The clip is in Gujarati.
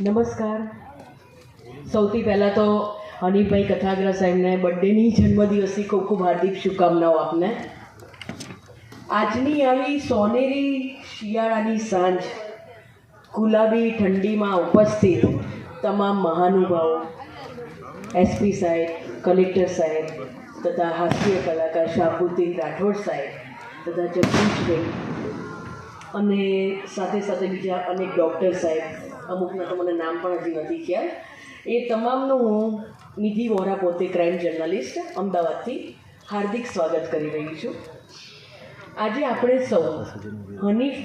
નમસ્કાર. સૌથી પહેલાં તો હનીફભાઈ કથાગ્રા સાહેબને બર્થડેની જન્મદિવસની ખૂબ ખૂબ હાર્દિક શુભકામનાઓ આપને. આજની આવી સોનેરી શિયાળાની સાંજ ગુલાબી ઠંડીમાં ઉપસ્થિત તમામ મહાનુભાવો, એસપી સાહેબ, કલેક્ટર સાહેબ તથા હાસ્ય કલાકાર શાહબુદ્દીન રાઠોડ સાહેબ તથા જગદીશભાઈ અને સાથે સાથે બીજા અનેક ડૉક્ટર સાહેબ, અમુકના તો મને નામ પણ હજી નથી ખ્યાલ, એ તમામનું હું નિધિ વોરા પોતે ક્રાઇમ જર્નલિસ્ટ અમદાવાદથી હાર્દિક સ્વાગત કરી રહી છું. આજે આપણે સૌ હનીફ